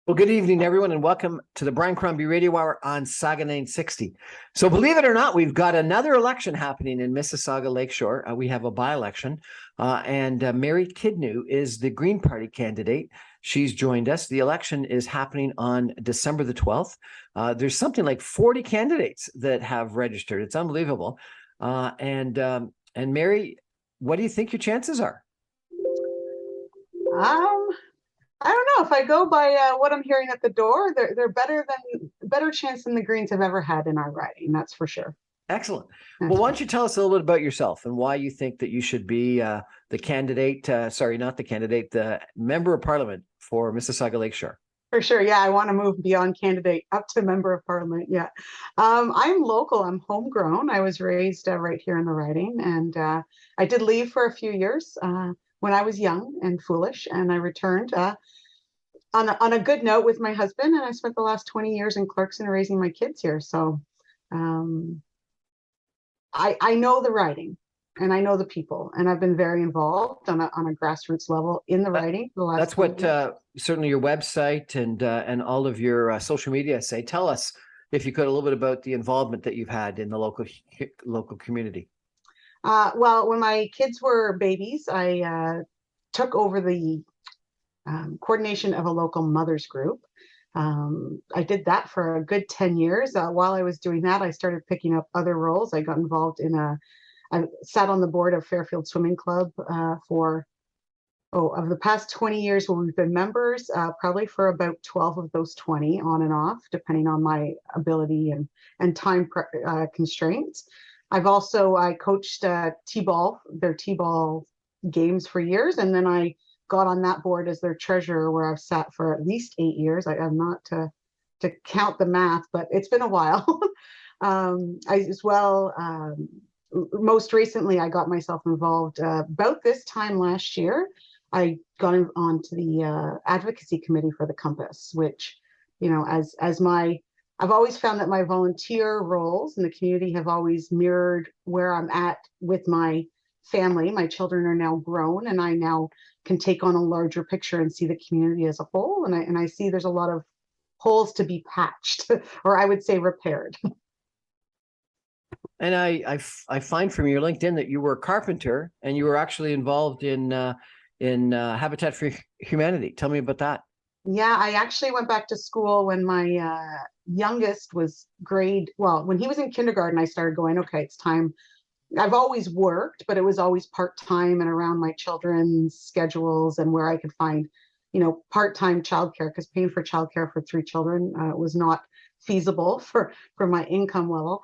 Well, good evening, everyone, and welcome to the Brian Crombie Radio Hour on Saga 960. So believe it or not, we've got another election happening in Mississauga Lakeshore. We have a by-election, and Mary Kidnew is the Green Party candidate. She's joined us. The election is happening on December the 12th. There's something like 40 candidates that have registered. It's unbelievable. And Mary, what do you think your chances are? I don't know. If I go by what I'm hearing at the door, they're better chance than the Greens have ever had in our riding. That's for sure. Excellent. Well, why don't you tell us a little bit about yourself and why you think that you should be the candidate, the member of parliament for Mississauga Lakeshore? For sure. Yeah, I want to move beyond candidate up to member of parliament. Yeah. I'm local. I'm homegrown. I was raised right here in the riding, and I did leave for a few years when I was young and foolish, and I returned on a good note with my husband, and I spent the last 20 years in Clarkson raising my kids here. So I know the riding and I know the people, and I've been very involved on a grassroots level in the riding for the last. That's what certainly your website and all of your social media say. Tell us, if you could, a little bit about the involvement that you've had in the local community. Well, when my kids were babies, I took over the coordination of a local mothers group. I did that for a good 10 years. While I was doing that, I started picking up other roles. I got involved I sat on the board of Fairfield Swimming Club of the past 20 years when we've been members, probably for about 12 of those 20 on and off, depending on my ability and time constraints. I coached T-ball, their T-ball games for years, and then I got on that board as their treasurer, where I've sat for at least 8 years. I'm not to count the math, but it's been a while. Most recently, I got myself involved about this time last year. I got onto the advocacy committee for the Compass, which, I've always found that my volunteer roles in the community have always mirrored where I'm at with my family. My children are now grown, and I now can take on a larger picture and see the community as a whole. And I see there's a lot of holes to be patched, or I would say repaired. And I find from your LinkedIn that you were a carpenter and you were actually involved in Habitat for Humanity. Tell me about that. Yeah, I actually went back to school when my youngest was when he was in kindergarten. I started going, okay, it's time. I've always worked, but it was always part-time and around my children's schedules and where I could find, part-time childcare, because paying for childcare for 3 children was not feasible for my income level.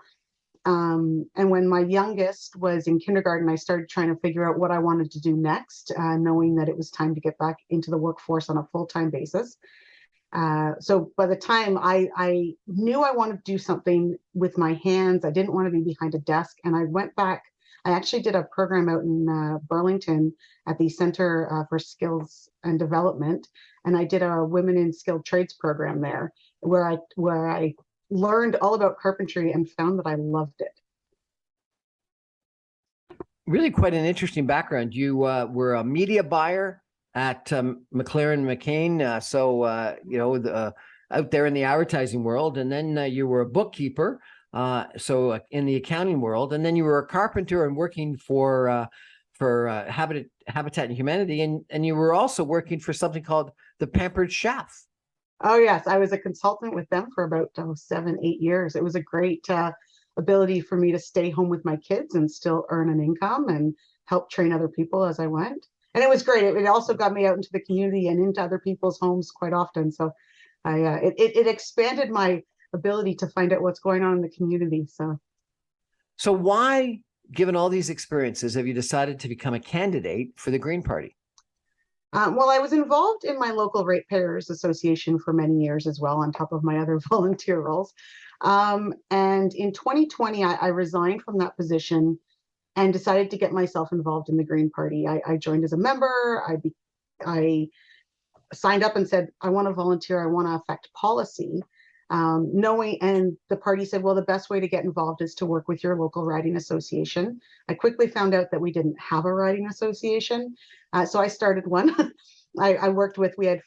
And when my youngest was in kindergarten, I started trying to figure out what I wanted to do next, knowing that it was time to get back into the workforce on a full-time basis. So by the time I knew I wanted to do something with my hands, I didn't want to be behind a desk. And I went back. I actually did a program out in Burlington at the Center for Skills and Development. And I did a Women in Skilled Trades program there where I learned all about carpentry and found that I loved it. Really quite an interesting background. You were a media buyer at McLaren McCain, out there in the advertising world, and then you were a bookkeeper, so in the accounting world, and then you were a carpenter and working for Habitat and Humanity, and you were also working for something called the Pampered Chef. Oh yes, I was a consultant with them for about 7-8 years. It was a great ability for me to stay home with my kids and still earn an income and help train other people as I went. And it was great. It also got me out into the community and into other people's homes quite often. So it expanded my ability to find out what's going on in the community. So why, given all these experiences, have you decided to become a candidate for the Green Party? Well, I was involved in my local ratepayers association for many years as well, on top of my other volunteer roles. And in 2020, I resigned from that position and decided to get myself involved in the Green Party. I joined as a member. I signed up and said, I want to volunteer. I want to affect policy. And the party said, well, the best way to get involved is to work with your local riding association. I quickly found out that we didn't have a riding association. So I started one I worked with, we had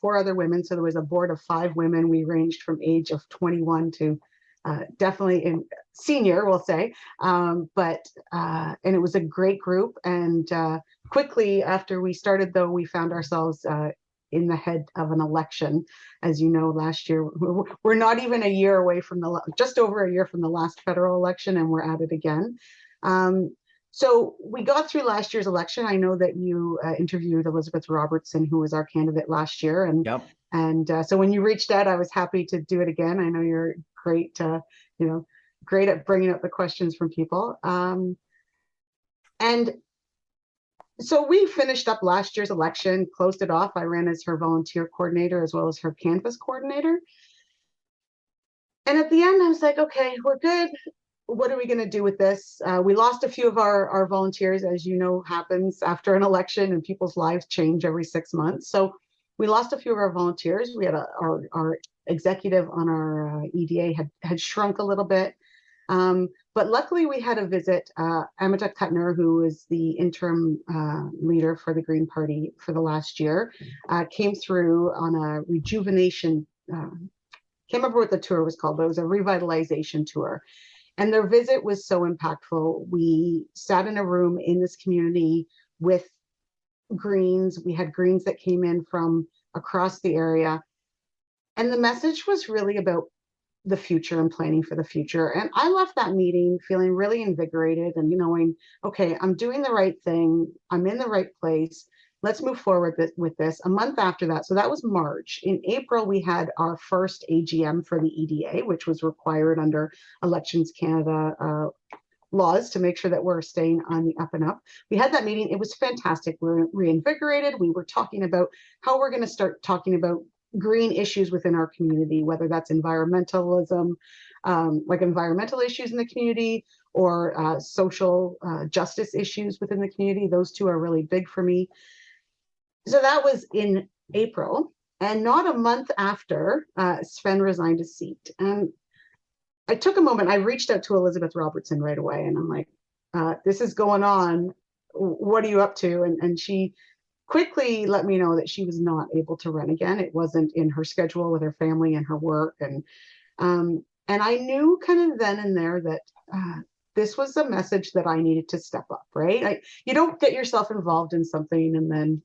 four other women. So there was a board of 5 women. We ranged from age of 21 to definitely in senior, we'll say. And it was a great group. And quickly after we started, though, we found ourselves in the head of an election. As you know, last year, we're not even a year away from just over a year from the last federal election, and we're at it again. So we got through last year's election. I know that you interviewed Elizabeth Robertson, who was our candidate last year. And Yep. so when you reached out, I was happy to do it again. I know you're great, great at bringing up the questions from people. And so we finished up last year's election, closed it off. I ran as her volunteer coordinator as well as her canvas coordinator. And at the end, I was like, okay, we're good. What are we going to do with this? We lost a few of our volunteers, as you know, happens after an election, and people's lives change every 6 months. So we lost a few of our volunteers. We had our executive on our EDA had shrunk a little bit. But luckily we had a visit. Amita Kutner, who is the interim leader for the Green Party for the last year, came through on a rejuvenation, can't remember what the tour was called, but it was a revitalization tour. And their visit was so impactful. We sat in a room in this community with Greens. We had Greens that came in from across the area. And the message was really about the future and planning for the future. And I left that meeting feeling really invigorated and knowing, okay, I'm doing the right thing. I'm in the right place. Let's move forward with this. A month after that, so that was March. In April, we had our first AGM for the EDA, which was required under Elections Canada laws to make sure that we're staying on the up and up. We had that meeting. It was fantastic. We were reinvigorated. We were talking about how we're going to start talking about green issues within our community, whether that's environmentalism, like environmental issues in the community, or social justice issues within the community. Those two are really big for me. So that was in April, and not a month after, Sven resigned his seat. And I took a moment. I reached out to Elizabeth Robertson right away, and I'm like, this is going on. What are you up to? And she quickly let me know that she was not able to run again. It wasn't in her schedule with her family and her work. And I knew kind of then and there that this was a message that I needed to step up, right? You don't get yourself involved in something and then,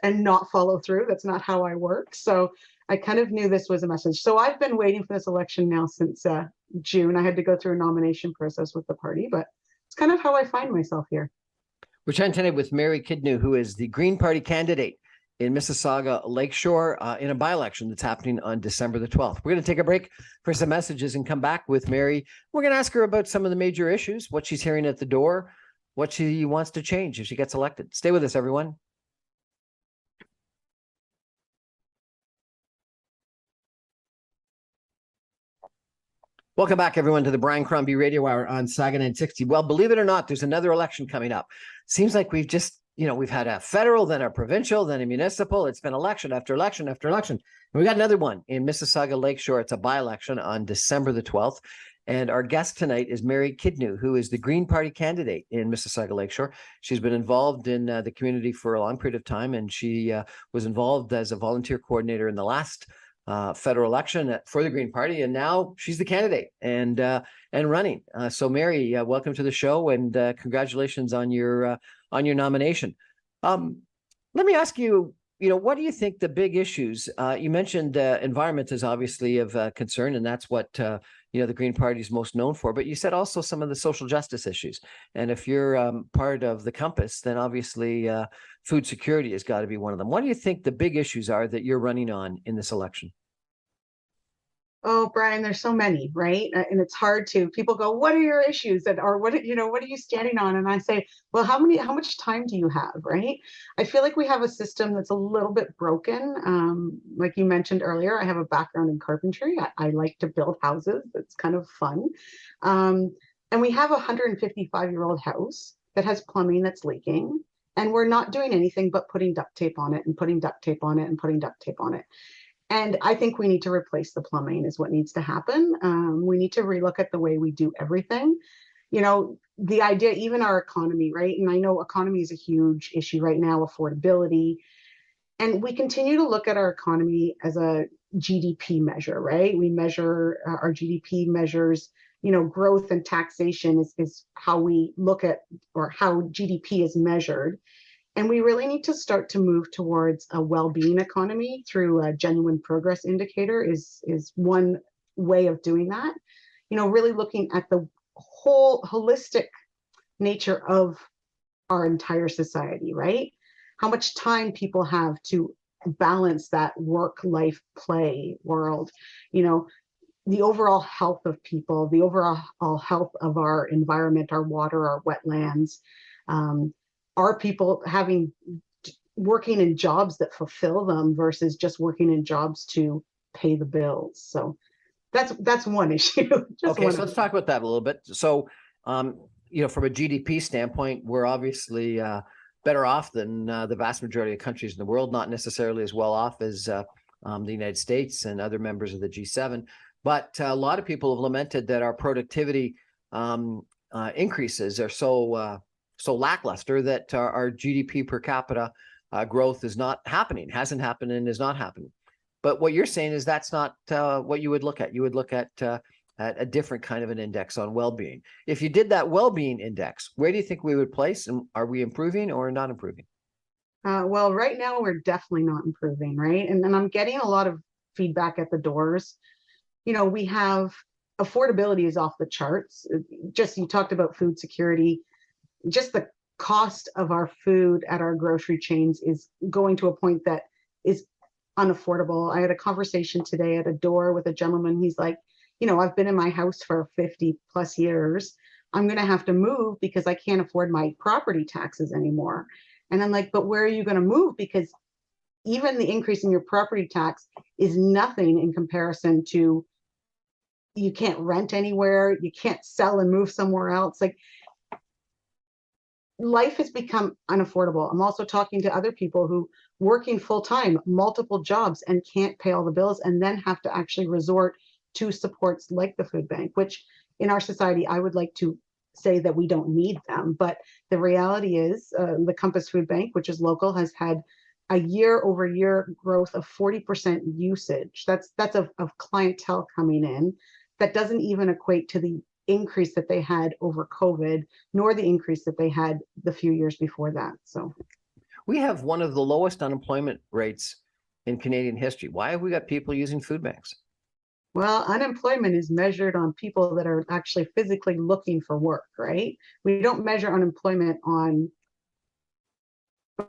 and not follow through. That's not how I work. So I kind of knew this was a message. So I've been waiting for this election now since June. I had to go through a nomination process with the party, but it's kind of how I find myself here. We're chatting tonight with Mary Kidnew, who is the Green Party candidate in Mississauga Lakeshore in a by-election that's happening on December the 12th. We're going to take a break for some messages and come back with Mary. We're going to ask her about some of the major issues, what she's hearing at the door, what she wants to change if she gets elected. Stay with us, everyone. Welcome back, everyone, to the Brian Crombie Radio Hour on Saga 960. Well, believe it or not, there's another election coming up. Seems like we've just, we've had a federal, then a provincial, then a municipal. It's been election after election after election. And we got another one in Mississauga Lakeshore. It's a by-election on December the 12th. And our guest tonight is Mary Kidnew, who is the Green Party candidate in Mississauga Lakeshore. She's been involved in the community for a long period of time, and she was involved as a volunteer coordinator in the last federal election for the Green Party, and now she's the candidate and running. So, Mary, welcome to the show, and congratulations on your nomination. Let me ask you, what do you think the big issues? You mentioned environment is obviously of concern, and that's what the Green Party is most known for. But you said also some of the social justice issues, and if you're part of the Compass, then obviously food security has got to be one of them. What do you think the big issues are that you're running on in this election? Oh, Brian, there's so many, right? And it's hard to, people go, what are your issues? Or what are you standing on? And I say, well, how much time do you have, right? I feel like we have a system that's a little bit broken. Like you mentioned earlier, I have a background in carpentry. I like to build houses. It's kind of fun. And we have a 155-year-old house that has plumbing that's leaking. And we're not doing anything but putting duct tape on it and putting duct tape on it and putting duct tape on it. And I think we need to replace the plumbing is what needs to happen. We need to relook at the way we do everything. you know, the idea, even our economy, right? And I know economy is a huge issue right now, affordability. And we continue to look at our economy as a GDP measure, right? We measure our GDP measures, you know, growth and taxation is how we look at, or how GDP is measured. And we really need to start to move towards a well-being economy through a genuine progress indicator is one way of doing that. You know, really looking at the whole holistic nature of our entire society, right? How much time people have to balance that work, life, play world, you know, the overall health of people, the overall health of our environment, our water, our wetlands. Are people having working in jobs that fulfill them versus just working in jobs to pay the bills? So that's one issue. Just Okay, one so let's talk about that a little bit. So, you know, from a GDP standpoint, we're obviously better off than the vast majority of countries in the world, not necessarily as well off as the United States and other members of the G7. But a lot of people have lamented that our productivity increases are so lackluster that our GDP per capita growth is not happening, hasn't happened, and is not happening. But what you're saying is that's not what you would look at. You would look at a different kind of an index on well-being. If you did that well-being index, where do you think we would place? And are we improving or not improving? Well, right now we're definitely not improving, right? And then I'm getting a lot of feedback at the doors. You know, we have affordability is off the charts. Just you talked about food security. Just the cost of our food at our grocery chains is going to a point that is unaffordable. I had a conversation today at a door with a gentleman. He's like, you know, I've been in my house for 50 plus years. I'm going to have to move because I can't afford my property taxes anymore. And I'm like, but where are you going to move? Because even the increase in your property tax is nothing in comparison to, you can't rent anywhere, you can't sell and move somewhere else. Like, life has become unaffordable. I'm also talking to other people who working full time, multiple jobs, and can't pay all the bills, and then have to actually resort to supports like the food bank, which in our society, I would like to say that we don't need them. But the reality is the Compass Food Bank, which is local, has had a year over year growth of 40% usage. That's of clientele coming in. That doesn't even equate to the increase that they had over COVID, nor the increase that they had the few years before that. So we have one of the lowest unemployment rates in Canadian history. Why have we got people using food banks? well, unemployment is measured on people that are actually physically looking for work, right? We don't measure unemployment on,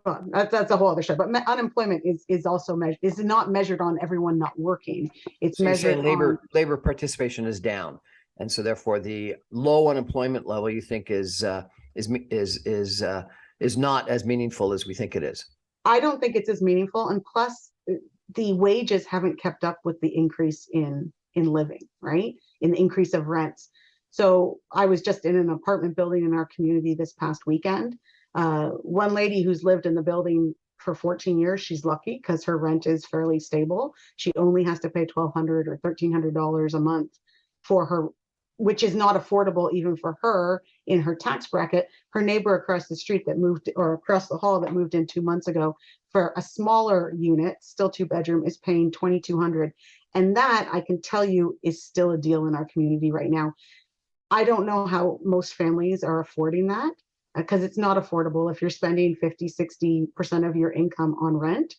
well, that's a whole other show. But unemployment is also measured, is not measured on everyone not working. It's So you're measured saying on labor participation is down, and so therefore the low unemployment level you think is not as meaningful as we think it is. I don't think it's as meaningful. And plus, the wages haven't kept up with the increase in living, right? In the increase of rents. So I was just in an apartment building in our community this past weekend. One lady who's lived in the building for 14 years, she's lucky because her rent is fairly stable. She only has to pay $1,200 or $1,300 a month for her, which is not affordable even for her in her tax bracket. Her neighbor across the street that moved, or across the hall that moved in 2 months ago, for a smaller unit, still 2-bedroom, is paying $2,200. And that, I can tell you, is still a deal in our community right now. I don't know how most families are affording that because it's not affordable if you're spending 50-60% of your income on rent,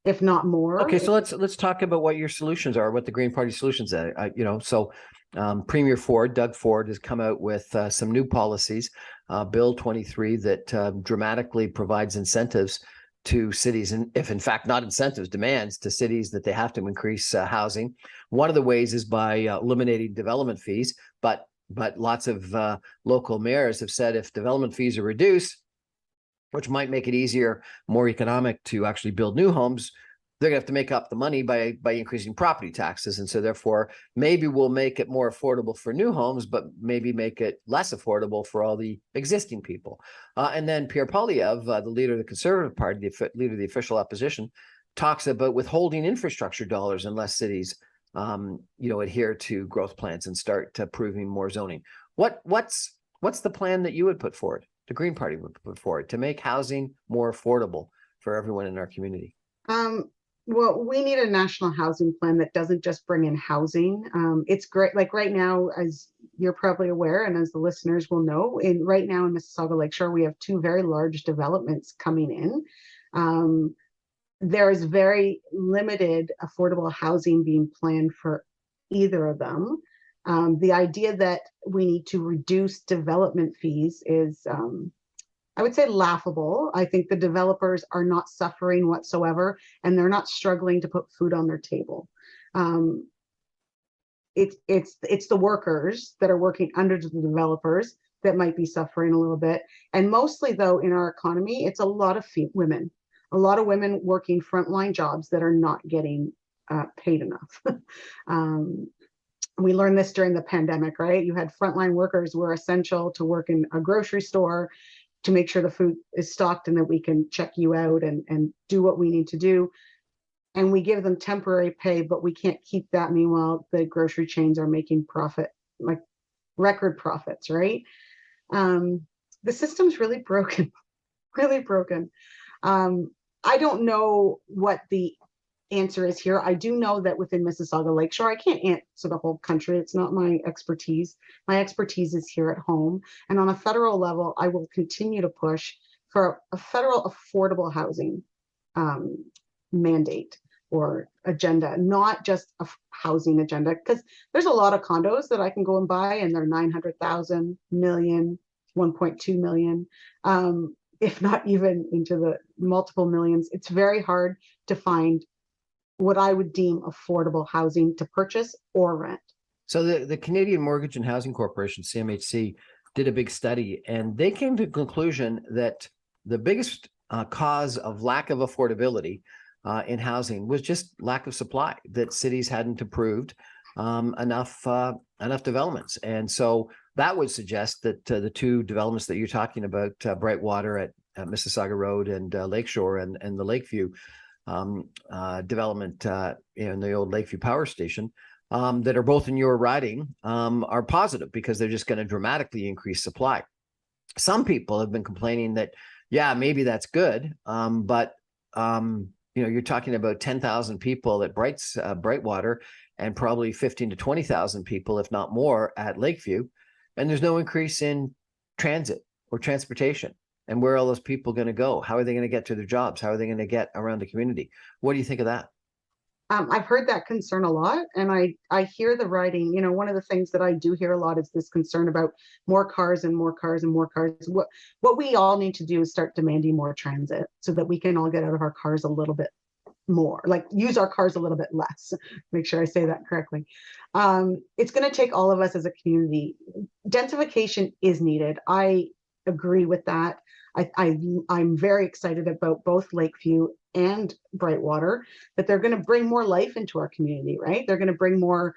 if not more. Okay, so let's talk about what your solutions are, what the Green Party solutions are. Premier Ford, Doug Ford, has come out with some new policies, Bill 23, that dramatically provides incentives to cities, and if in fact not incentives, demands to cities that they have to increase housing. One of the ways is by eliminating development fees, but lots of local mayors have said if development fees are reduced, which might make it easier, more economic to actually build new homes, they're gonna have to make up the money by increasing property taxes. And so therefore, maybe we'll make it more affordable for new homes, but maybe make it less affordable for all the existing people. And then Pierre Poilievre, the leader of the Conservative Party, the leader of the official opposition, talks about withholding infrastructure dollars unless cities adhere to growth plans and start approving more zoning. What's the plan that you would put forward, the Green Party would put forward, to make housing more affordable for everyone in our community? Well, we need a national housing plan that doesn't just bring in housing. It's great. Like right now, as you're probably aware, and as the listeners will know, right now in Mississauga Lakeshore, we have two very large developments coming in. There is very limited affordable housing being planned for either of them. The idea that we need to reduce development fees is, I would say, laughable. I think the developers are not suffering whatsoever, and they're not struggling to put food on their table. It's the workers that are working under the developers that might be suffering a little bit. And mostly, though, in our economy, it's a lot of women, working frontline jobs that are not getting paid enough. We learned this during the pandemic, right? You had frontline workers who were essential to work in a grocery store, to make sure the food is stocked and that we can check you out and do what we need to do. And we give them temporary pay, but we can't keep that. Meanwhile, the grocery chains are making profit, like record profits, right? The system's really broken, really broken. I don't know what the answer is here. I do know that within Mississauga Lakeshore, I can't answer the whole country. It's not my expertise. My expertise is here at home. And on a federal level, I will continue to push for a federal affordable housing mandate or agenda, not just a housing agenda, because there's a lot of condos that I can go and buy, and they're 900,000, million, 1.2 million, if not even into the multiple millions. It's very hard to find what I would deem affordable housing to purchase or rent. So the Canadian Mortgage and Housing Corporation, CMHC, did a big study, and they came to the conclusion that the biggest cause of lack of affordability in housing was just lack of supply, that cities hadn't approved enough developments. And so that would suggest that the two developments that you're talking about, Brightwater at Mississauga Road and Lakeshore and the Lakeview development in the old Lakeview Power Station, that are both in your riding, are positive because they're just going to dramatically increase supply. Some people have been complaining that, yeah, maybe that's good, but you're talking about 10,000 people at Brightwater and probably 15 to 20,000 people, if not more, at Lakeview, and there's no increase in transit or transportation. And where are all those people going to go? How are they going to get to their jobs? How are they going to get around the community? What do you think of that? I've heard that concern a lot, and I hear the writing. One of the things that I do hear a lot is this concern about more cars and more cars and more cars. What we all need to do is start demanding more transit so that we can all get out of our cars a little bit more, like use our cars a little bit less. Make sure I say that correctly. It's going to take all of us as a community. Densification is needed. I agree with that. I'm very excited about both Lakeview and Brightwater, that they're going to bring more life into our community, right? They're going to bring more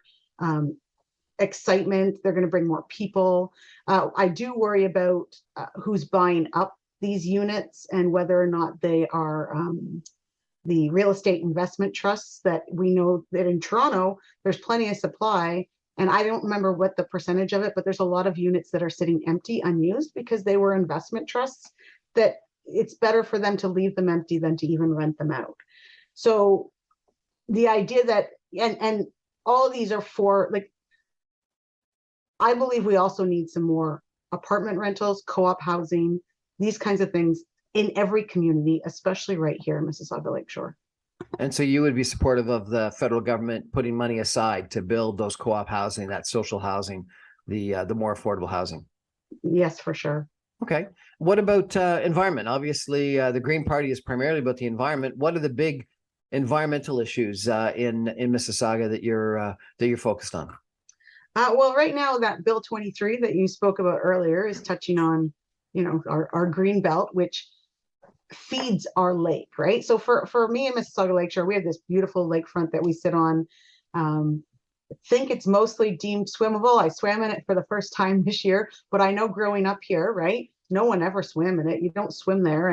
excitement. They're going to bring more people. I do worry about who's buying up these units and whether or not they are the real estate investment trusts that we know that in Toronto, there's plenty of supply. And I don't remember what the percentage of it, but there's a lot of units that are sitting empty, unused, because they were investment trusts, that it's better for them to leave them empty than to even rent them out. So the idea that, and all of these are for, like, I believe we also need some more apartment rentals, co-op housing, these kinds of things in every community, especially right here in Mississauga Lakeshore. And so you would be supportive of the federal government putting money aside to build those co-op housing, that social housing, the more affordable housing? Yes, for sure. Okay. What about environment? Obviously, the Green Party is primarily about the environment. What are the big environmental issues in Mississauga that you're focused on? Well, right now, that Bill 23 that you spoke about earlier is touching on, our green belt, which feeds our lake, right? So for me in Mississauga Lakeshore, we have this beautiful lakefront that we sit on. I think it's mostly deemed swimmable. I swam in it for the first time this year, but I know growing up here, right, no one ever swim in it. You don't swim there.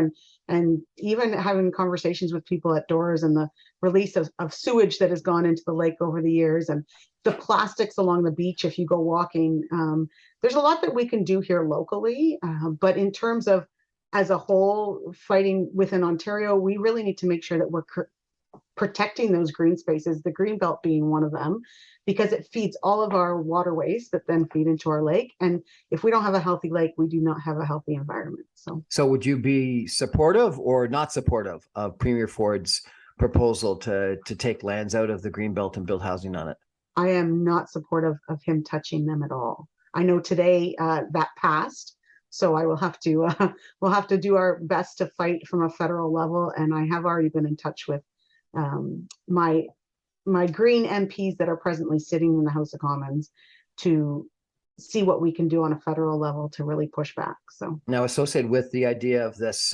And even having conversations with people at doors and the release of sewage that has gone into the lake over the years, and the plastics along the beach if you go walking. There's a lot that we can do here locally, but in terms of as a whole fighting within Ontario, we really need to make sure that we're protecting those green spaces, the green belt being one of them, because it feeds all of our waterways that then feed into our lake. And if we don't have a healthy lake, we do not have a healthy environment. So would you be supportive or not supportive of Premier Ford's proposal to take lands out of the green belt and build housing on it? I am not supportive of him touching them at all. I know today that passed, so I will have to we'll have to do our best to fight from a federal level. And I have already been in touch with my Green MPs that are presently sitting in the House of Commons to see what we can do on a federal level to really push back. So now, associated with the idea of this,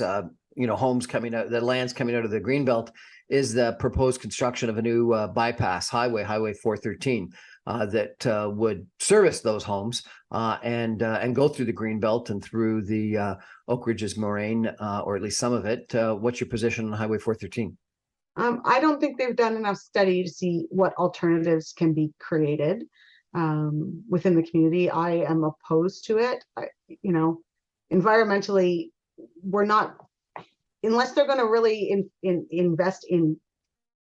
homes coming out, the lands coming out of the greenbelt, is the proposed construction of a new bypass highway, Highway 413, that would service those homes and go through the greenbelt and through the Oak Ridges moraine, or at least some of it. What's your position on Highway 413? I don't think they've done enough study to see what alternatives can be created within the community. I am opposed to it. Environmentally, we're not, unless they're going to really invest in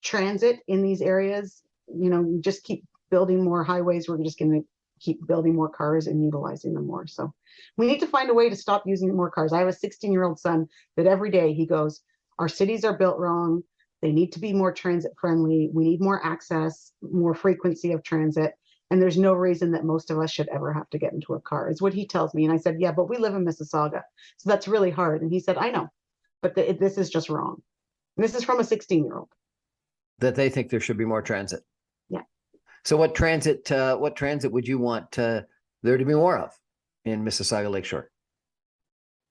transit in these areas, just keep building more highways. We're just going to keep building more cars and utilizing them more. So we need to find a way to stop using more cars. I have a 16-year-old son that every day he goes, our cities are built wrong. They need to be more transit friendly. We need more access, more frequency of transit. And there's no reason that most of us should ever have to get into a car, is what he tells me. And I said, yeah, but we live in Mississauga, so that's really hard. And he said, I know, but this is just wrong. And this is from a 16-year-old. That they think there should be more transit. Yeah. So what transit would you want there to be more of in Mississauga Lakeshore?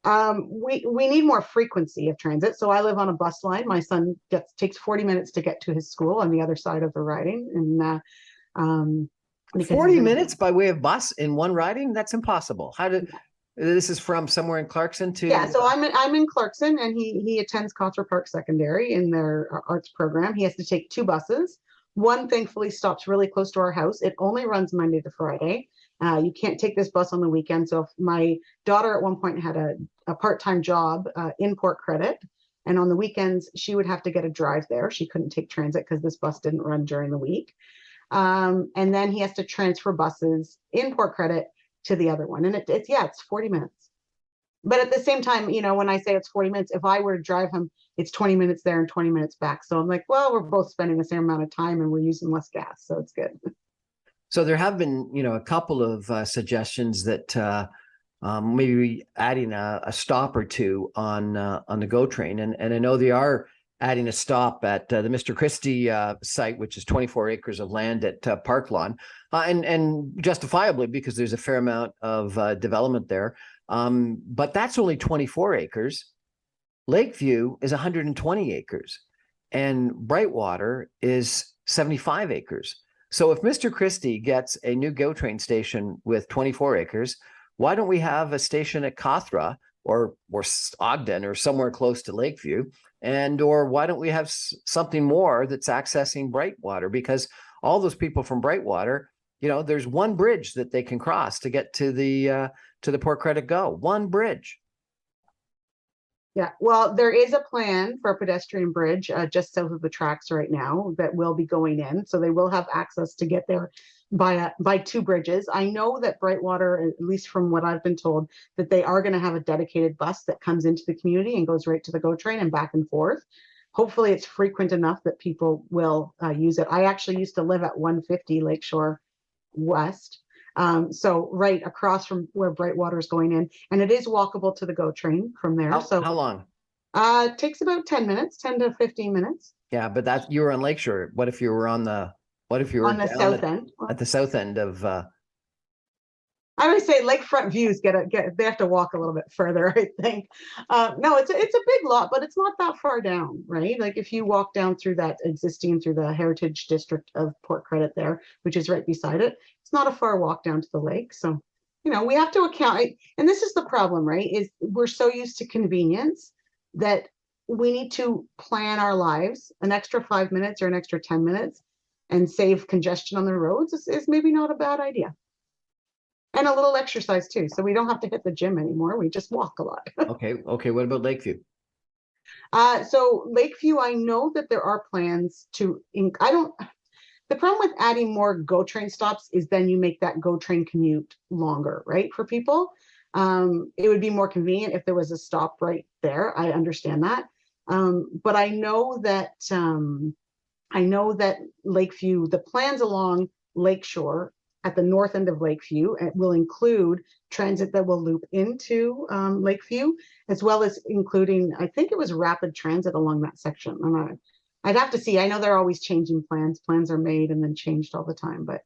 We need more frequency of transit. So I live on a bus line. My son takes 40 minutes to get to his school on the other side of the riding. And 40 minutes by way of bus in one riding? That's impossible. This is from somewhere in Clarkson to... Yeah, so I'm in Clarkson, and he attends Cawthra Park Secondary in their arts program. He has to take 2 buses. One thankfully stops really close to our house. It only runs Monday to Friday. You can't take this bus on the weekend. So if my daughter at one point had a part-time job in Port Credit, and on the weekends she would have to get a drive there. She couldn't take transit because this bus didn't run during the week. And then he has to transfer buses in Port Credit to the other one. And it's 40 minutes. But at the same time, when I say it's 40 minutes, if I were to drive him, it's 20 minutes there and 20 minutes back. So I'm like, well, we're both spending the same amount of time and we're using less gas. So it's good. So there have been, a couple of suggestions that maybe adding a stop or two on the GO train. And I know they are adding a stop at the Mr. Christie site, which is 24 acres of land at Park Lawn, and justifiably, because there's a fair amount of development there. But that's only 24 acres. Lakeview is 120 acres, and Brightwater is 75 acres. So if Mr. Christie gets a new GO train station with 24 acres, why don't we have a station at Cawthra or Ogden or somewhere close to Lakeview? Or why don't we have something more that's accessing Brightwater? Because all those people from Brightwater, there's one bridge that they can cross to get to the Port Credit GO. One bridge. Yeah, well, there is a plan for a pedestrian bridge just south of the tracks right now that will be going in. So they will have access to get there by 2 bridges. I know that Brightwater, at least from what I've been told, that they are going to have a dedicated bus that comes into the community and goes right to the GO train and back and forth. Hopefully it's frequent enough that people will use it. I actually used to live at 150 Lakeshore West. So right across from where Brightwater is going in, and it is walkable to the GO train from there. How long? It takes about 10 minutes, 10 to 15 minutes. Yeah, but you were on Lakeshore. What if you were on the south end? At the south end of I would say lakefront views they have to walk a little bit further, I think. No, it's a big lot, but it's not that far down, right? Like if you walk down through the Heritage District of Port Credit there, which is right beside it, it's not a far walk down to the lake. So we have to account, and this is the problem, right? Is we're so used to convenience that we need to plan our lives. An extra 5 minutes or an extra 10 minutes and save congestion on the roads is maybe not a bad idea. And a little exercise too. So we don't have to hit the gym anymore. We just walk a lot. Okay. What about Lakeview? So Lakeview, I know that there are plans to, the problem with adding more GO train stops is then you make that GO train commute longer, right? For people. It would be more convenient if there was a stop right there. I understand that. But I know that Lakeview, the plans along Lakeshore at the north end of Lakeview, it will include transit that will loop into Lakeview, as well as including, I think it was rapid transit along that section. I'd have to see. I know they're always changing plans. Plans are made and then changed all the time. But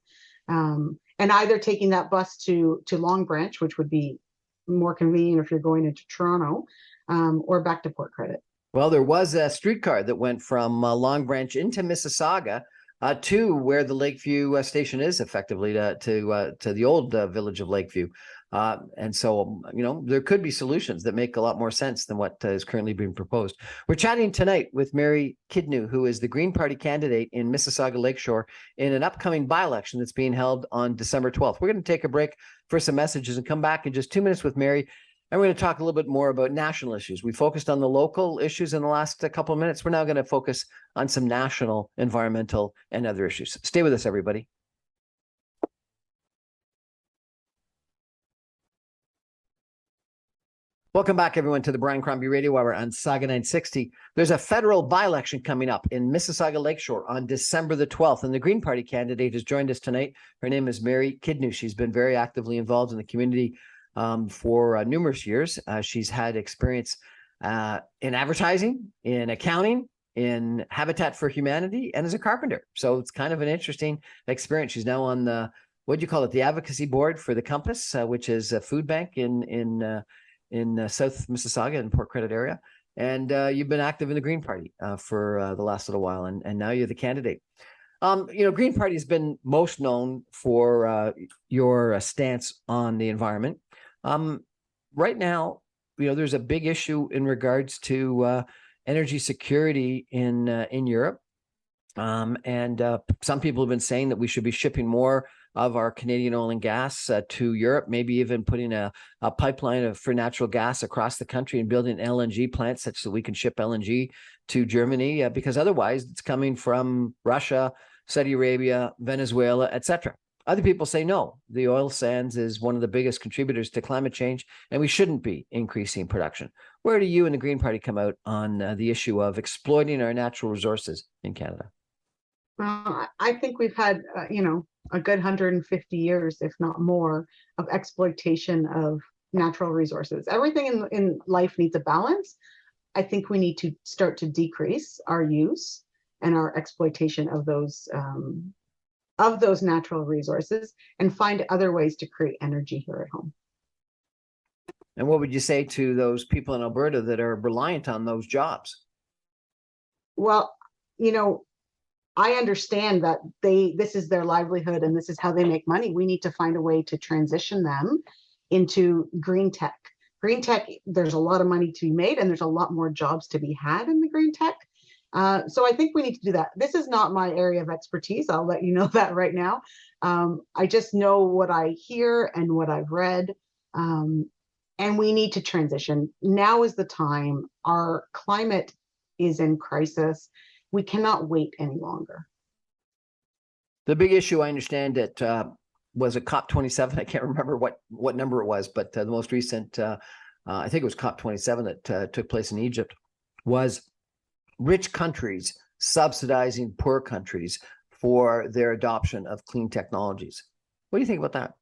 and either taking that bus to Long Branch, which would be more convenient if you're going into Toronto, or back to Port Credit. Well, there was a streetcar that went from Long Branch into Mississauga to where the Lakeview station is, effectively to the old village of Lakeview. And so, there could be solutions that make a lot more sense than what is currently being proposed. We're chatting tonight with Mary Kidnew, who is the Green Party candidate in Mississauga Lakeshore in an upcoming by-election that's being held on December 12th. We're going to take a break for some messages and come back in just 2 minutes with Mary. And we're going to talk a little bit more about national issues. We focused on the local issues in the last couple of minutes. We're now going to focus on some national, environmental, and other issues. Stay with us, everybody. Welcome back, everyone, to the Brian Crombie Radio Hour on Saga 960. There's a federal by-election coming up in Mississauga Lakeshore on December the 12th, and the Green Party candidate has joined us tonight. Her name is Mary Kidnew. She's been very actively involved in the community for numerous years. She's had experience in advertising, in accounting, in Habitat for Humanity, and as a carpenter. So it's kind of an interesting experience. She's now on the, what do you call it, the advocacy board for the Compass, which is a food bank in South Mississauga and Port Credit area. And you've been active in the Green Party for the last little while, and now you're the candidate. Green Party has been most known for your stance on the environment. Right now, there's a big issue in regards to energy security in Europe. And some people have been saying that we should be shipping more of our Canadian oil and gas to Europe, maybe even putting a pipeline for natural gas across the country and building an LNG plant such that we can ship LNG to Germany, because otherwise it's coming from Russia, Saudi Arabia, Venezuela, etc. Other people say no, the oil sands is one of the biggest contributors to climate change, and we shouldn't be increasing production. Where do you and the Green Party come out on the issue of exploiting our natural resources in Canada? I think we've had, a good 150 years, if not more, of exploitation of natural resources. Everything in life needs a balance. I think we need to start to decrease our use and our exploitation of those natural resources and find other ways to create energy here at home. And what would you say to those people in Alberta that are reliant on those jobs? Well, I understand that this is their livelihood and this is how they make money. We need to find a way to transition them into green tech. Green tech, there's a lot of money to be made and there's a lot more jobs to be had in the green tech. So I think we need to do that. This is not my area of expertise. I'll let you know that right now. I just know what I hear and what I've read. And we need to transition. Now is the time. Our climate is in crisis. We cannot wait any longer. The big issue, I understand that was a COP27. I can't remember what number it was, but the most recent, I think it was COP27 that took place in Egypt, was rich countries subsidizing poor countries for their adoption of clean technologies. What do you think about that?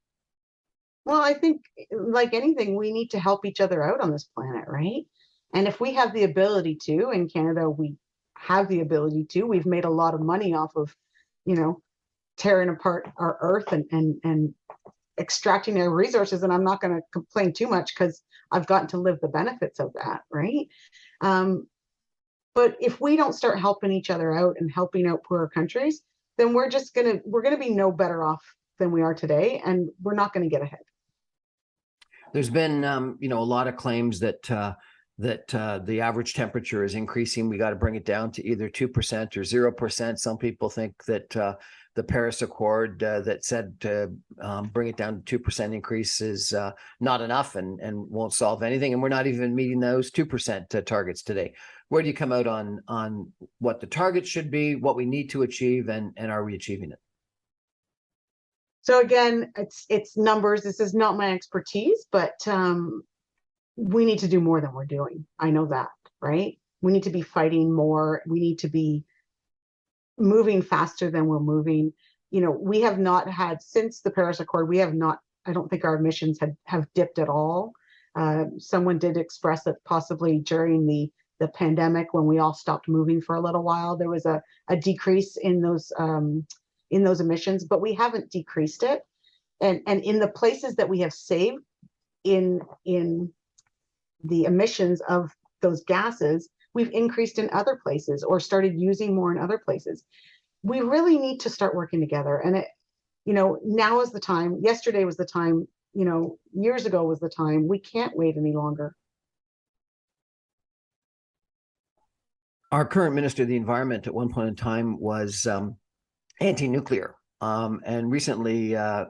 Well, I think like anything, we need to help each other out on this planet, right? And if we have the ability to, in Canada, we have the ability to, we've made a lot of money off of, tearing apart our earth and extracting their resources. And I'm not going to complain too much because I've gotten to live the benefits of that, right? But if we don't start helping each other out and helping out poorer countries, then we're gonna be no better off than we are today, and we're not going to get ahead. There's been, a lot of claims that the average temperature is increasing. We got to bring it down to either 2% or 0%. Some people think that the Paris Accord that said to bring it down to 2% increase is not enough and won't solve anything. And we're not even meeting those 2% targets today. Where do you come out on what the target should be, what we need to achieve, and are we achieving it? So again, it's numbers. This is not my expertise, but we need to do more than we're doing. I know that, right? We need to be fighting more. We need to be moving faster than we're moving. We have not had, since the Paris Accord, we have not, I don't think our emissions have dipped at all. Someone did express that possibly during the pandemic, when we all stopped moving for a little while, there was a decrease in those emissions, but we haven't decreased it. And in the places that we have saved in the emissions of those gases, we've increased in other places or started using more in other places. We really need to start working together. And now is the time. Yesterday was the time, years ago was the time. We can't wait any longer. Our current Minister of the Environment at one point in time was anti-nuclear. And recently, I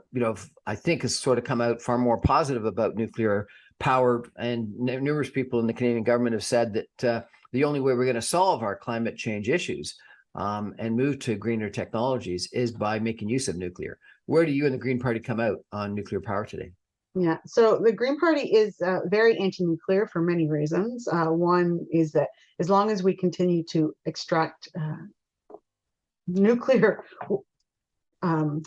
think has sort of come out far more positive about nuclear power. And numerous people in the Canadian government have said that the only way we're going to solve our climate change issues and move to greener technologies is by making use of nuclear. Where do you and the Green Party come out on nuclear power today? Yeah, so the Green Party is very anti-nuclear for many reasons. One is that as long as we continue to extract nuclear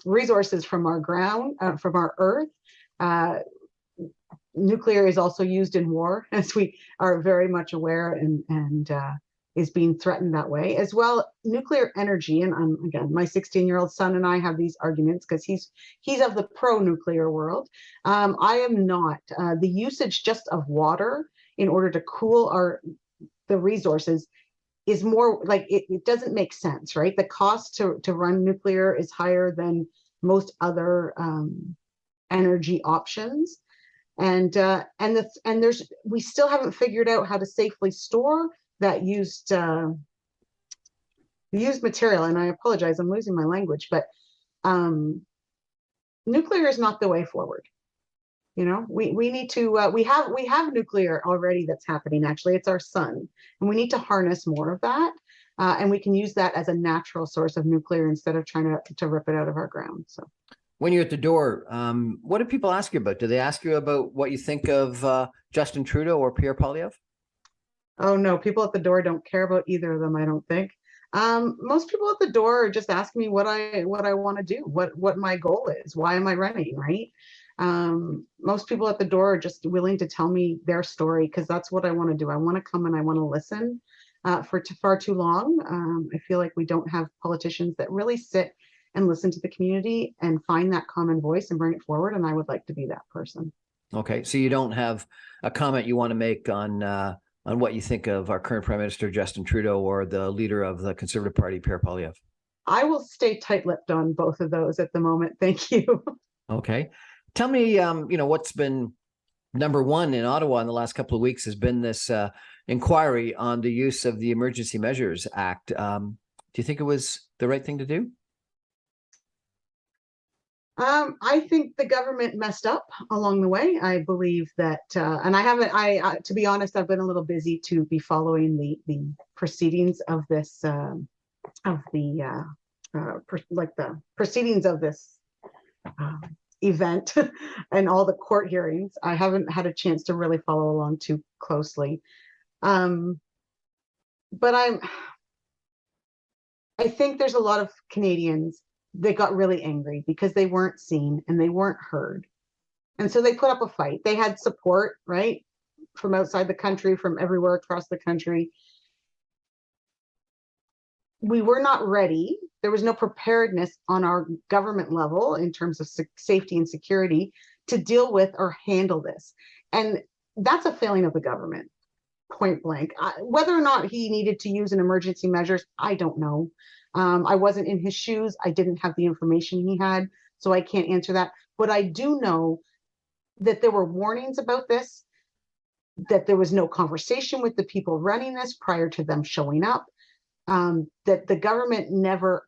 resources from our ground, from our earth, nuclear is also used in war, as we are very much aware, and is being threatened that way as well. Nuclear energy, and again, my 16-year-old son and I have these arguments because he's of the pro-nuclear world. I am not. The usage just of water in order to cool the resources is more like it doesn't make sense, right? The cost to run nuclear is higher than most other energy options, and we still haven't figured out how to safely store that used material. And I apologize, I'm losing my language, but nuclear is not the way forward. We need to we have nuclear already that's happening. Actually, it's our sun, and we need to harness more of that, and we can use that as a natural source of nuclear instead of trying to rip it out of our ground. So when you're at the door, what do people ask you about? Do they ask you about what you think of Justin Trudeau or Pierre Poilievre? Oh no, people at the door don't care about either of them, I don't think. Most people at the door are just asking me what I want to do, what my goal is, why am I running, right? Most people at the door are just willing to tell me their story, because that's what I want to do. I want to come and I want to listen. For far too long, I feel like we don't have politicians that really sit and listen to the community and find that common voice and bring it forward, and I would like to be that person. Okay, so you don't have a comment you want to make on what you think of our current Prime Minister, Justin Trudeau, or the leader of the Conservative Party, Pierre Poilievre? I will stay tight-lipped on both of those at the moment. Thank you. Okay. Tell me, what's been number one in Ottawa in the last couple of weeks has been this inquiry on the use of the Emergency Measures Act. Do you think it was the right thing to do? I think the government messed up along the way. I believe that, and I haven't, to be honest, I've been a little busy to be following the proceedings of this, the proceedings of this event and all the court hearings. I haven't had a chance to really follow along too closely. But I think there's a lot of Canadians that got really angry because they weren't seen and they weren't heard. And so they put up a fight. They had support, right, from outside the country, from everywhere across the country. We were not ready. There was no preparedness on our government level in terms of safety and security to deal with or handle this. And that's a failing of the government, point blank. Whether or not he needed to use an emergency measures, I don't know. I wasn't in his shoes. I didn't have the information he had, so I can't answer that. But I do know that there were warnings about this, that there was no conversation with the people running this prior to them showing up, that the government never,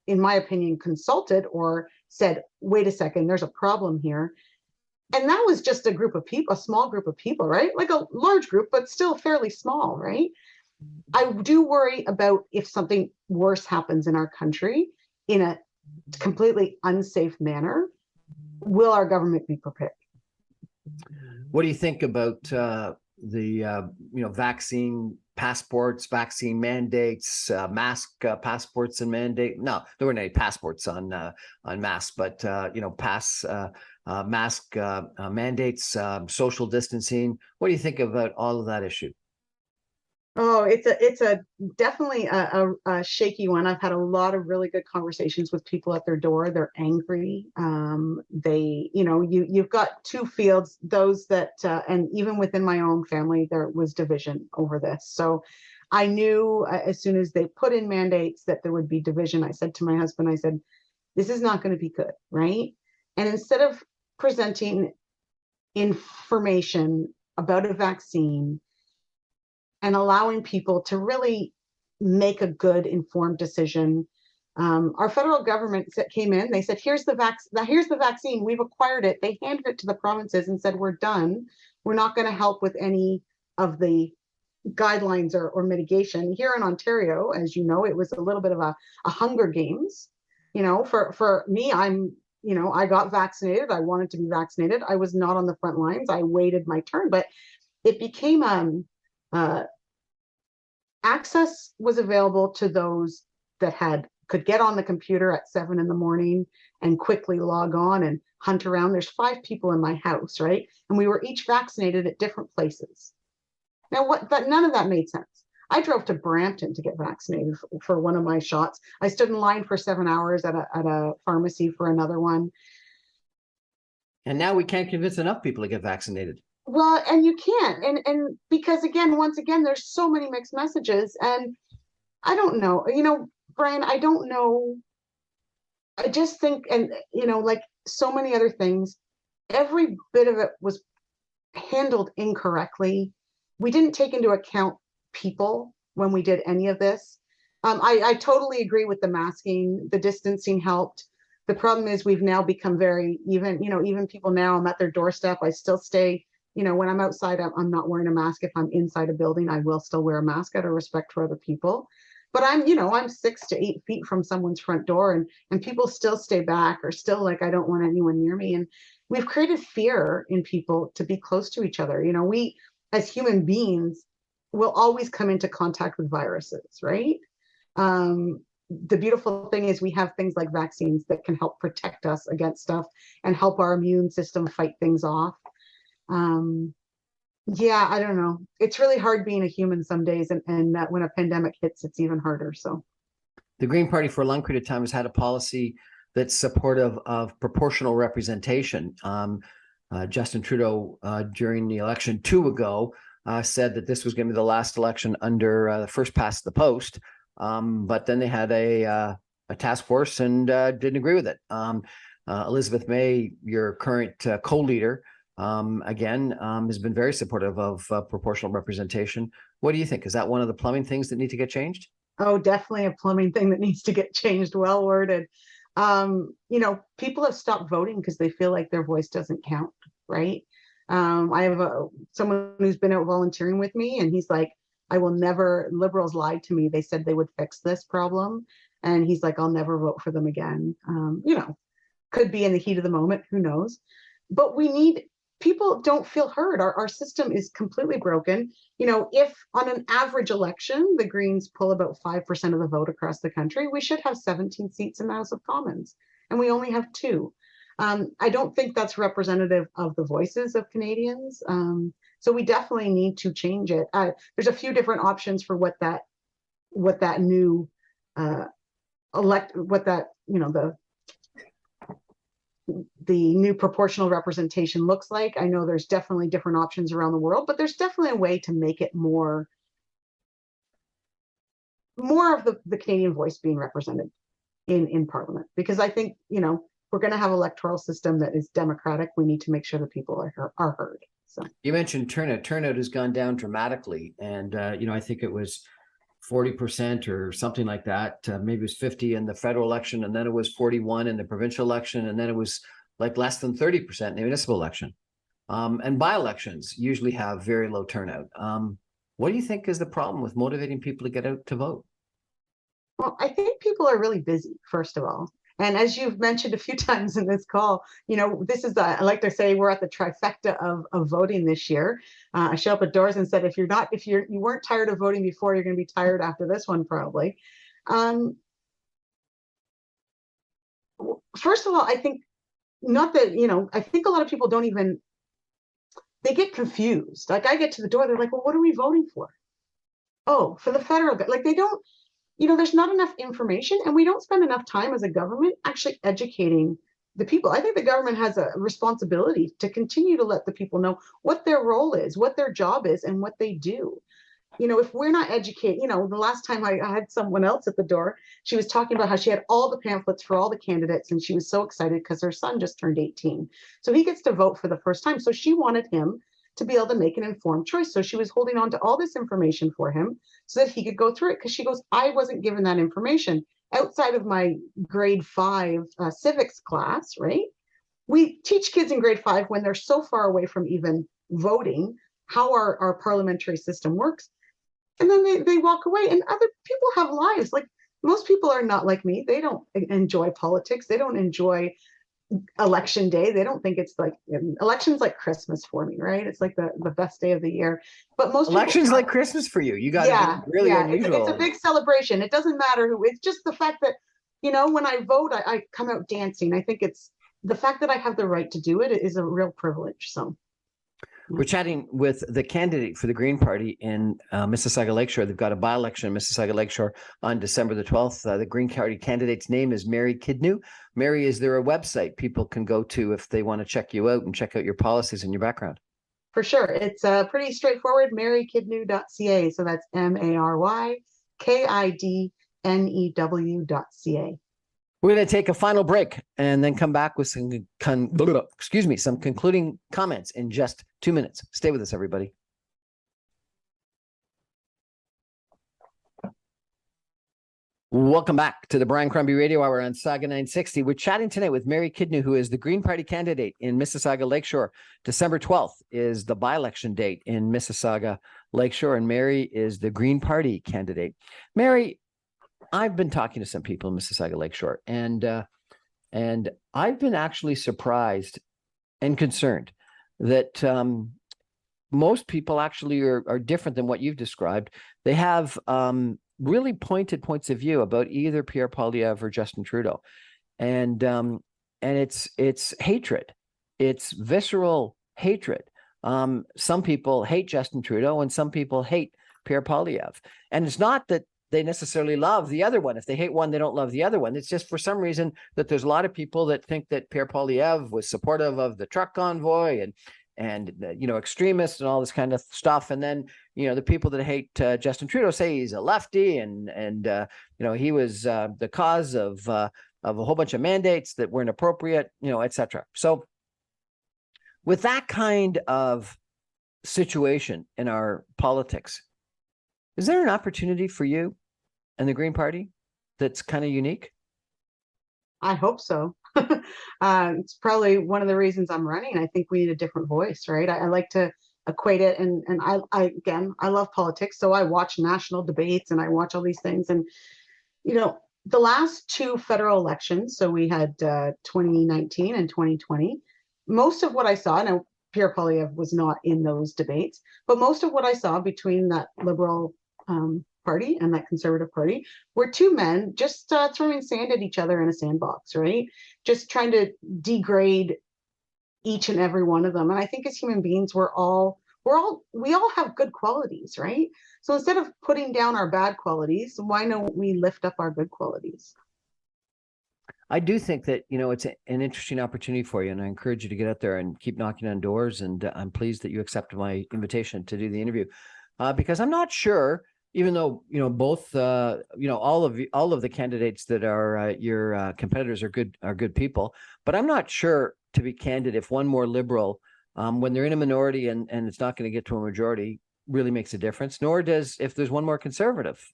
in my opinion, consulted or said, wait a second, there's a problem here. And that was just a group of people, a small group of people, right? Like a large group, but still fairly small, right? I do worry about if something worse happens in our country in a completely unsafe manner, will our government be prepared? What do you think about the vaccine passports, vaccine mandates, mask passports and mandate? No, there weren't any passports on masks, but mask mandates, social distancing. What do you think about all of that issue? Oh, it's a definitely a shaky one. I've had a lot of really good conversations with people at their door. They're angry. You've got two fields, those that, and even within my own family, there was division over this. So I knew as soon as they put in mandates that there would be division. I said to my husband, I said, this is not going to be good, right? And instead of presenting information about a vaccine and allowing people to really make a good informed decision. Our federal government came in, they said, here's the vaccine, we've acquired it. They handed it to the provinces and said, we're done. We're not going to help with any of the guidelines or mitigation. Here in Ontario, as you know, it was a little bit of a Hunger Games. For me, I got vaccinated. I wanted to be vaccinated. I was not on the front lines. I waited my turn, but it became access was available to those that could get on the computer at 7 a.m. and quickly log on and hunt around. There's 5 people in my house, right? And we were each vaccinated at different places. Now, none of that made sense. I drove to Brampton to get vaccinated for one of my shots. I stood in line for 7 hours at a pharmacy for another one. And now we can't convince enough people to get vaccinated. Well, and you can't, and because once again, there's so many mixed messages, and I don't know, Brian, I don't know. I just think, and like so many other things, every bit of it was handled incorrectly. We didn't take into account people when we did any of this. I totally agree with the masking, the distancing helped. The problem is we've now become very, even people now, I'm at their doorstep, I still stay. When I'm outside, I'm not wearing a mask. If I'm inside a building, I will still wear a mask out of respect for other people. But I'm 6 to 8 feet from someone's front door, and people still stay back or still like, I don't want anyone near me. And we've created fear in people to be close to each other. We, as human beings, will always come into contact with viruses, right? The beautiful thing is we have things like vaccines that can help protect us against stuff and help our immune system fight things off. I don't know. It's really hard being a human some days, and that when a pandemic hits, it's even harder. So the Green Party for a long period of time has had a policy that's supportive of proportional representation. Justin Trudeau, during the election 2 ago, said that this was going to be the last election under the first past the post. But then they had a task force and didn't agree with it. Elizabeth May, your current co-leader, has been very supportive of proportional representation. What do you think? Is that one of the plumbing things that need to get changed? Oh, definitely a plumbing thing that needs to get changed. Well worded. People have stopped voting because they feel like their voice doesn't count, right? I have someone who's been out volunteering with me, and he's like, I will never, liberals lied to me. They said they would fix this problem. And he's like, I'll never vote for them again. Could be in the heat of the moment, who knows? But people don't feel heard. Our system is completely broken. If on an average election, the Greens pull about 5% of the vote across the country, we should have 17 seats in the House of Commons, and we only have 2. I don't think that's representative of the voices of Canadians. So we definitely need to change it. There's a few different options for what that new the new proportional representation looks like. I know there's definitely different options around the world, but there's definitely a way to make it more of the Canadian voice being represented in Parliament, because I think we're going to have an electoral system that is democratic, we need to make sure that people are heard. So You mentioned turnout. Turnout has gone down dramatically. And, I think it was 40% or something like that. Maybe it was 50 in the federal election, and then it was 41 in the provincial election, and then it was like less than 30% in the municipal election. And by-elections usually have very low turnout. What do you think is the problem with motivating people to get out to vote? well, I think people are really busy, first of all. And as you've mentioned a few times in this call, this is, I like to say, we're at the trifecta of voting this year. I show up at doors and said, if you weren't tired of voting before, you're going to be tired after this one, probably. First of all, I think not that, I think a lot of people don't even, they get confused. Like I get to the door, they're like, well, what are we voting for? Oh, for the federal, like they don't, there's not enough information, and we don't spend enough time as a government actually educating the people. I think the government has a responsibility to continue to let the people know what their role is, what their job is, and what they do. If we're not educated, the last time I had someone else at the door, she was talking about how she had all the pamphlets for all the candidates, and she was so excited because her son just turned 18. So he gets to vote for the first time. So she wanted him to be able to make an informed choice. So she was holding on to all this information for him so that he could go through it. Because she goes, I wasn't given that information outside of my grade 5 civics class, right? We teach kids in grade 5 when they're so far away from even voting how our parliamentary system works. And then they walk away, and other people have lives. Like most people are not like me. They don't enjoy politics. They don't enjoy election day. They don't think it's like elections like Christmas for me, right? It's like the best day of the year. But most Elections like Christmas for you. You got really unusual. It's a big celebration. It doesn't matter who. It's just the fact that when I vote, I come out dancing. I think it's the fact that I have the right to do it is a real privilege. So. We're chatting with the candidate for the Green Party in Mississauga Lakeshore. They've got a by-election in Mississauga Lakeshore on December the 12th. The Green Party candidate's name is Mary Kidnew. Mary, is there a website people can go to if they want to check you out and check out your policies and your background? For sure. It's pretty straightforward, marykidnew.ca. So that's MaryKidnew.ca. We're going to take a final break and then come back with some concluding comments in just 2 minutes. Stay with us, everybody. Welcome back to the Brian Crombie Radio Hour on Saga 960. We're chatting tonight with Mary Kidnew, who is the Green Party candidate in Mississauga Lakeshore. December 12th is the by-election date in Mississauga Lakeshore, and Mary is the Green Party candidate. Mary, I've been talking to some people in Mississauga Lakeshore, and I've been actually surprised and concerned that most people actually are different than what you've described. They have really pointed points of view about either Pierre Poilievre or Justin Trudeau, and it's hatred, it's visceral hatred. Some people hate Justin Trudeau, and some people hate Pierre Poilievre, and it's not that they necessarily love the other one. If they hate one, they don't love the other one. It's just for some reason that there's a lot of people that think that Pierre Poilievre was supportive of the truck convoy and extremists and all this kind of stuff. And then, the people that hate Justin Trudeau say he's a lefty and he was the cause of a whole bunch of mandates that weren't appropriate, et cetera. So with that kind of situation in our politics, is there an opportunity for you and the Green Party that's kind of unique? I hope so. It's probably one of the reasons I'm running. I think we need a different voice, right? I like to equate it, and I love politics, so I watch national debates and I watch all these things. And the last two federal elections, so we had 2019 and 2020. Most of what I saw, now Pierre Poilievre was not in those debates, but most of what I saw between that Liberal party and that Conservative party were two men just throwing sand at each other in a sandbox, right? Just trying to degrade each and every one of them. And I think as human beings, we all have good qualities, right? So instead of putting down our bad qualities, why don't we lift up our good qualities? I do think that, it's an interesting opportunity for you, and I encourage you to get out there and keep knocking on doors. And I'm pleased that you accepted my invitation to do the interview, because I'm not sure even though, both, all of the candidates that are your competitors are good people, but I'm not sure, to be candid, if one more liberal, when they're in a minority and it's not going to get to a majority, really makes a difference. Nor does if there's one more conservative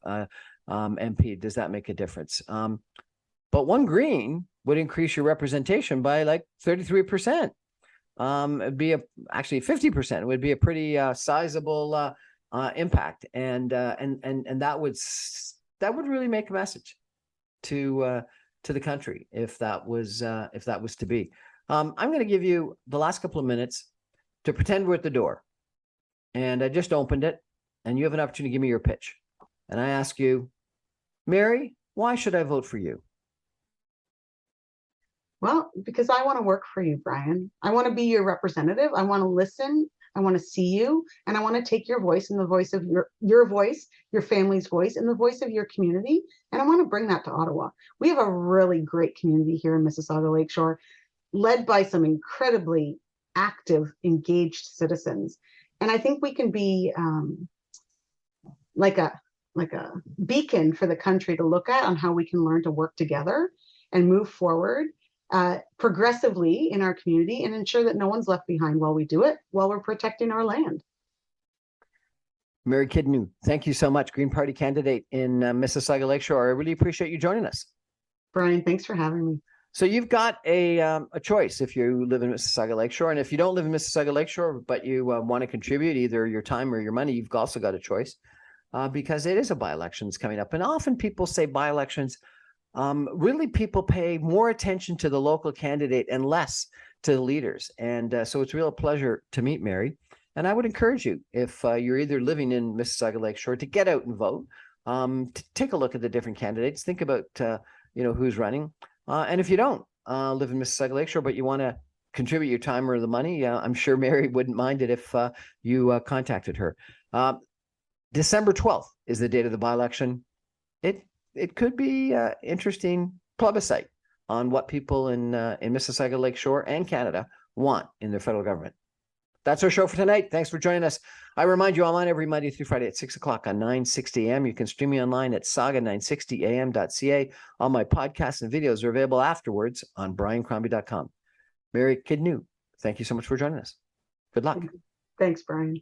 MP, does that make a difference? But one Green would increase your representation by like 33%. It'd be actually 50%. It would be a pretty sizable impact, and that would really make a message to the country if that was to be. I'm going to give you the last couple of minutes to pretend we're at the door, and I just opened it, and you have an opportunity to give me your pitch. And I ask you, Mary, why should I vote for you? Well, because I want to work for you, Brian. I want to be your representative. I want to listen. I want to see you, and I want to take your voice and the voice of your voice, your family's voice, and the voice of your community, and I want to bring that to Ottawa. We have a really great community here in Mississauga Lakeshore, led by some incredibly active, engaged citizens, and I think we can be like a beacon for the country to look at on how we can learn to work together and move forward progressively in our community and ensure that no one's left behind while we do it, while we're protecting our land. Mary Kidnew, thank you so much. Green Party candidate in Mississauga Lakeshore. I really appreciate you joining us. Brian, thanks for having me. So you've got a choice if you live in Mississauga Lakeshore. And if you don't live in Mississauga Lakeshore, but you want to contribute either your time or your money, you've also got a choice because it is a by-election that's coming up. And often people say by-elections, really people pay more attention to the local candidate and less to the leaders. And so it's a real pleasure to meet Mary. And I would encourage you, if you're either living in Mississauga Lakeshore, to get out and vote, to take a look at the different candidates, think about, who's running. And if you don't live in Mississauga Lakeshore, but you want to contribute your time or the money, I'm sure Mary wouldn't mind it if you contacted her. December 12th is the date of the by-election. It could be interesting plebiscite on what people in Mississauga Lakeshore and Canada want in their federal government. That's our show for tonight. Thanks for joining us. I remind you, I'm on every Monday through Friday at 6 o'clock on 960 AM. You can stream me online at saga960am.ca. All my podcasts and videos are available afterwards on briancrombie.com. Mary Kidnew, thank you so much for joining us. Good luck. Thanks, Brian.